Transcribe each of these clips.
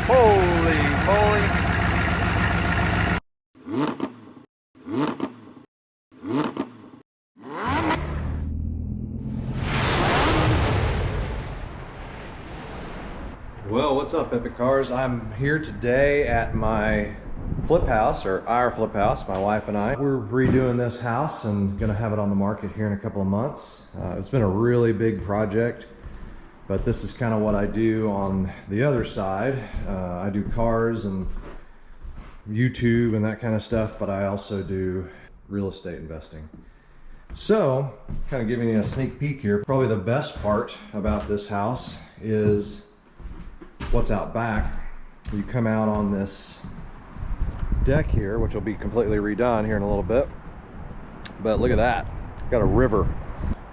Holy moly. Well, what's up, Epic Cars? I'm here today at my flip house, or our flip house, my wife and I. We're redoing this house and gonna have it on the market here in a couple of months. It's been a really big project, but this is kind of what I do on the other side. I do cars and YouTube and that kind of stuff, but I also do real estate investing. So, kind of giving you a sneak peek here. Probably the best part about this house is what's out back. You come out on this deck here, which will be completely redone here in a little bit, but look at that. Got a river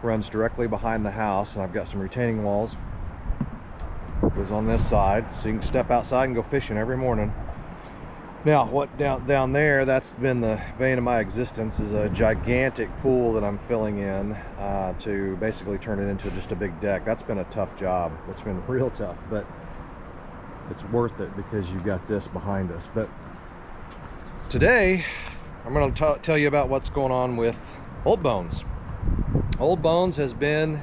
runs directly behind the house, and I've got some retaining walls. Goes on this side, so you can step outside and go fishing every morning. Now, what down there, that's been the bane of my existence, is a gigantic pool that I'm filling in to basically turn it into just a big deck. That's been a tough job. It's been real tough, but it's worth it because you've got this behind us. But today, I'm going to tell you about what's going on with Old Bones. Old Bones has been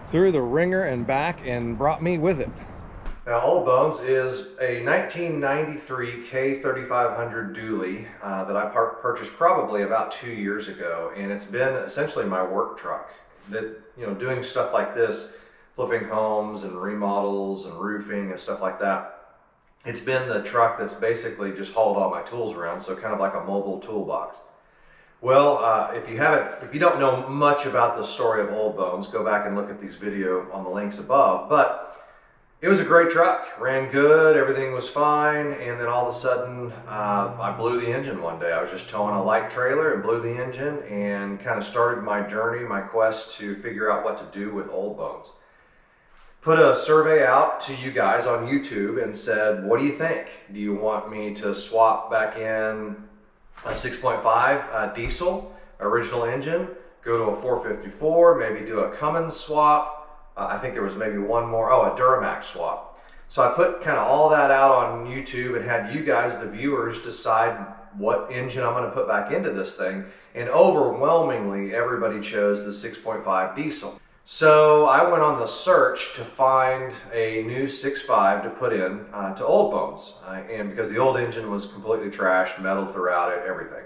through the ringer and back and brought me with it. Now, Old Bones is a 1993 K3500 dually that I purchased probably about 2 years ago, and it's been essentially my work truck. That, you know, doing stuff like this, flipping homes and remodels and roofing and stuff like that, it's been the truck that's basically just hauled all my tools around, so kind of like a mobile toolbox. Well, if you don't know much about the story of Old Bones, go back and look at these videos on the links above. But it was a great truck, ran good, everything was fine, and then all of a sudden I blew the engine one day. I was just towing a light trailer and blew the engine, and kind of started my journey, my quest to figure out what to do with Old Bones. Put a survey out to you guys on YouTube and said, what do you think? Do you want me to swap back in a 6.5 diesel original engine, go to a 454, maybe do a Cummins swap? I think there was maybe one more, a Duramax swap. So I put kind of all that out on YouTube and had you guys, the viewers, decide what engine I'm going to put back into this thing. And overwhelmingly, everybody chose the 6.5 diesel. So I went on the search to find a new 6.5 to put in to Old Bones. And because the old engine was completely trashed, metal throughout it, everything.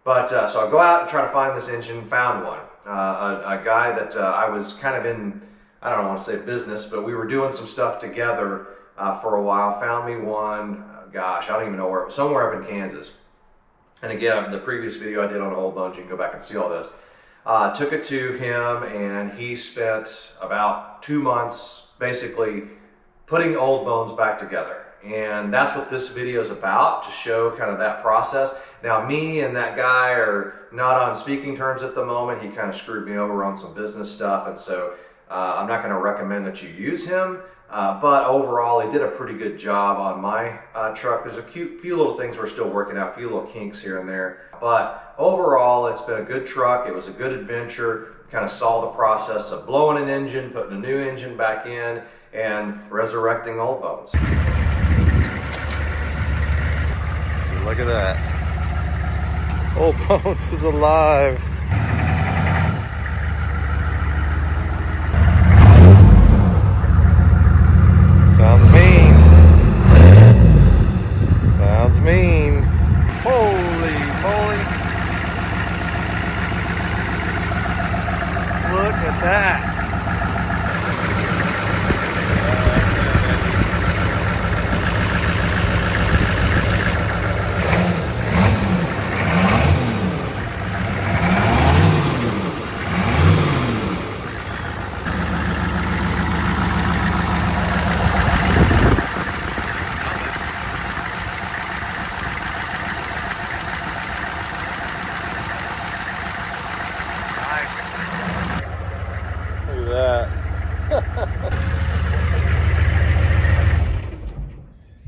But so I go out and try to find this engine, found one. A guy that I was kind of in, I don't want to say business, but we were doing some stuff together for a while. Found me one, gosh, I don't even know where, somewhere up in Kansas. And again, the previous video I did on Old Bones, you can go back and see all this. Took it to him, and he spent about 2 months basically putting Old Bones back together. And that's what this video is about, to show kind of that process. Now, me and that guy are not on speaking terms at the moment. He kind of screwed me over on some business stuff, and so I'm not going to recommend that you use him, but overall he did a pretty good job on my truck. There's a few little things we're still working out, a few little kinks here and there, but overall it's been a good truck. It was a good adventure. Kind of saw the process of blowing an engine, putting a new engine back in, and resurrecting Old Bones. So look at that. Old Bones is alive. Sounds mean. Sounds mean. Holy moly. Look at that.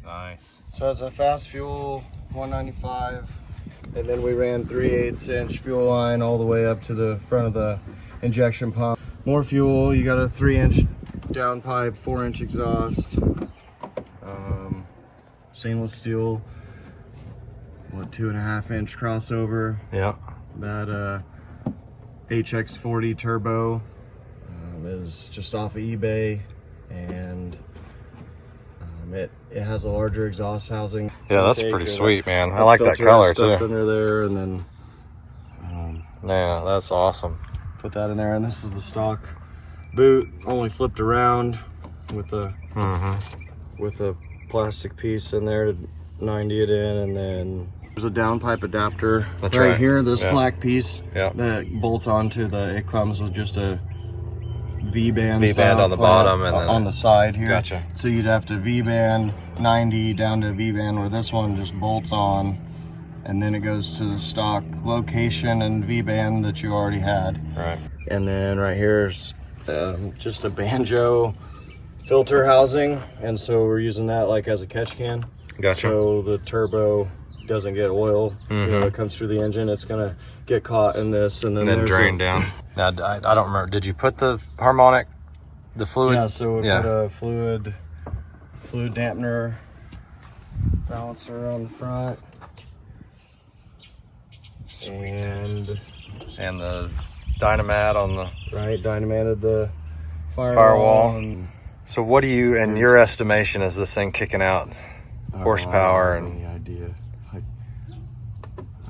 Nice. So it's a fast fuel 195, and then we ran 3/8 inch fuel line all the way up to the front of the injection pump. More fuel, you got a 3-inch downpipe, 4-inch exhaust. stainless steel, what, 2.5 inch crossover. Yeah. That HX40 turbo is just off of eBay, and it has a larger exhaust housing. Yeah, that's pretty sweet, man. I like that color too. Under there, and then yeah, that's awesome. put that in there, and this is the stock boot, only flipped around with a with a plastic piece in there to 90 it in, and then there's a downpipe adapter right here. This black piece that bolts onto the. It comes with just a V-band on the bottom and then on the side here. Gotcha. So you'd have to V-band 90 down to V-band, where this one just bolts on, and then it goes to the stock location and V-band that you already had. Right. And then right here's just a banjo filter housing, and so we're using that like as a catch can. Gotcha. So the turbo doesn't get oil. You know, it comes through the engine, it's gonna get caught in this, and then drain down. Now, I don't remember. Did you put the harmonic, the fluid? Yeah, so we put a fluid dampener balancer on the front, and the Dynamat on the Dynamated the firewall. And, so what do you, in your estimation, is this thing kicking out horsepower? I don't have any idea.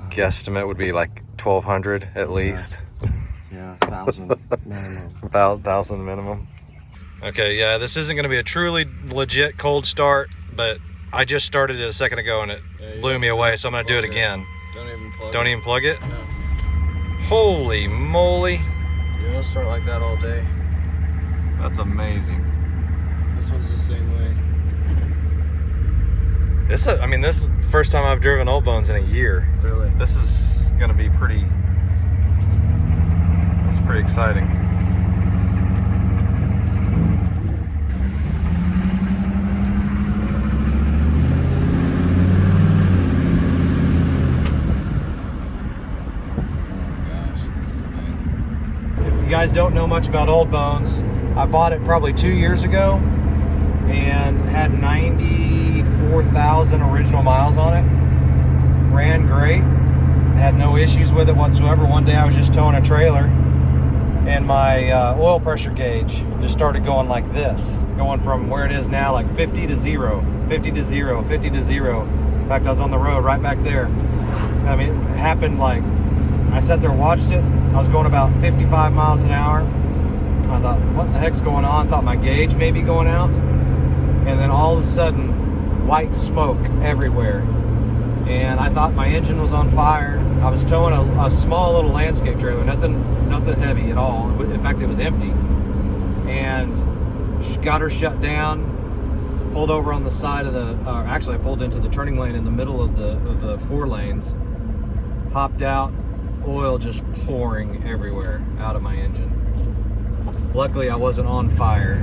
Guesstimate would be like 1,200 at least. Yeah, 1,000 minimum. 1,000 minimum. Okay, yeah, this isn't going to be a truly legit cold start, but I just started it a second ago and it blew me away, so I'm going to do it again. Don't even plug it. Don't even plug it? No. Holy moly. Yeah, let's start like that all day. That's amazing. This one's the same way. This is the first time I've driven Old Bones in a year. Really? This is going to be pretty exciting. If you guys don't know much about Old Bones, I bought it probably 2 years ago and had 94,000 original miles on it. Ran great, had no issues with it whatsoever. One day I was just towing a trailer and my oil pressure gauge just started going like this, going from where it is now, like 50 to 0, 50 to 0, 50 to 0. In fact, I was on the road right back there. I mean, it happened like, I sat there and watched it. I was going about 55 miles an hour. I thought, what the heck's going on? I thought my gauge may be going out. And then all of a sudden, white smoke everywhere. And I thought my engine was on fire. I was towing a small little landscape trailer, nothing heavy at all. In fact, it was empty. And got her shut down, pulled over on the side of the, actually I pulled into the turning lane in the middle of the 4 lanes, hopped out, oil just pouring everywhere out of my engine. Luckily, I wasn't on fire.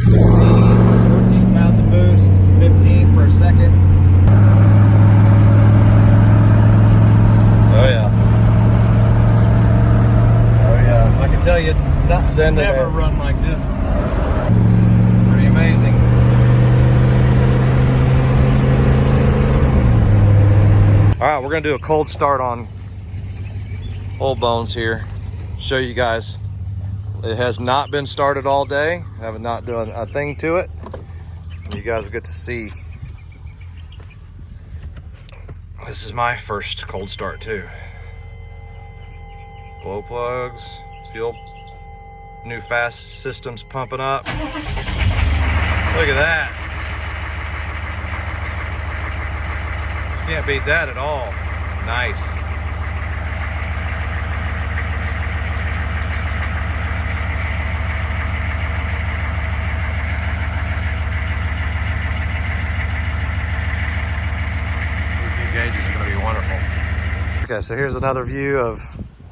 14 pounds of boost, 15 per second. Oh yeah. Oh yeah. I can tell you it's never run like this. Pretty amazing. All right, we're gonna do a cold start on Old Bones here. Show you guys. It has not been started all day. I have not done a thing to it. And you guys will get to see. This is my first cold start too. Glow plugs, fuel, new fast systems pumping up. Look at that. Can't beat that at all. Nice. Gauges are going to be wonderful. Okay, so here's another view of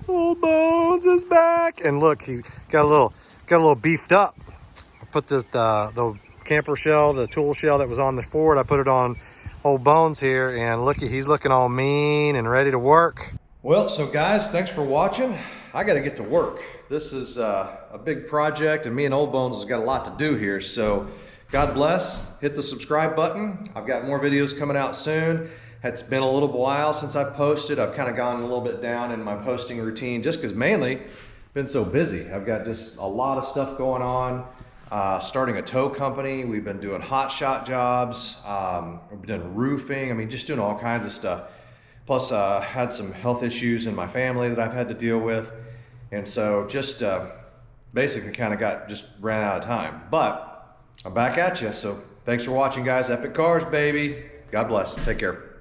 Old Bones is back, and look, he got a little beefed up. I put this the camper shell, the tool shell that was on the Ford, I put it on Old Bones here, and look, he's looking all mean and ready to work. Well, so guys, thanks for watching. I got to get to work. This is a big project, and me and Old Bones has got a lot to do here, so God bless. Hit the subscribe button. I've got more videos coming out soon. It's been a little while since I've posted. I've kind of gone a little bit down in my posting routine just because mainly been so busy. I've got just a lot of stuff going on. Starting a tow company. We've been doing hot shot jobs. We've been doing roofing. I mean, just doing all kinds of stuff. Plus, had some health issues in my family that I've had to deal with. And so just basically kind of just ran out of time. But I'm back at you. So thanks for watching, guys. Epic Cars, baby. God bless. Take care.